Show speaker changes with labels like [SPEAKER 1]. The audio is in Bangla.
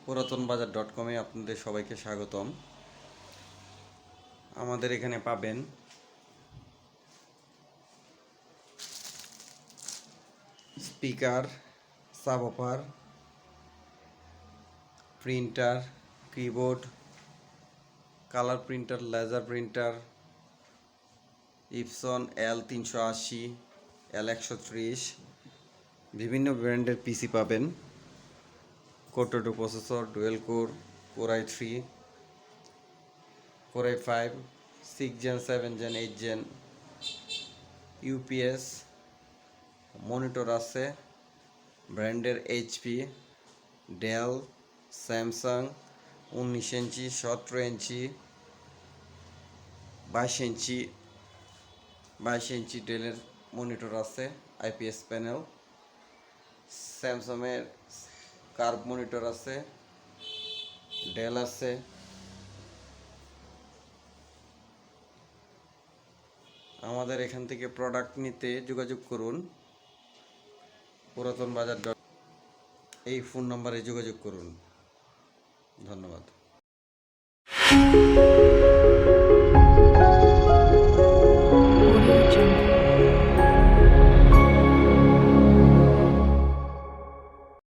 [SPEAKER 1] পুরাতনবাজার.com-এ আপনাদের সবাইকে স্বাগতম। আমাদের এখানে পাবেন speaker, subwoofer, printer, keyboard, colour printer, laser printer, Epson L380, L130, বিভিন্ন ব্র্যান্ডের পিসি পাবেন। Core 2 processor, dual core, core i3, core i5, 6 gen, 7 gen, 8 gen, UPS, monitor আছে ব্র্যান্ডের HP, Dell, Samsung, 19 inch, 17 inch, 22 inch ডেলের মনিটর আছে, আইপিএস প্যানেল, স্যামসাংয়ের কার্ভ মনিটর আছে, ডেল আছে। আমাদের এখান থেকে প্রোডাক্ট নিতে যোগাযোগ করুন পুরাতন বাজার এই ফোন নম্বরে যোগাযোগ করুন। ধন্যবাদ।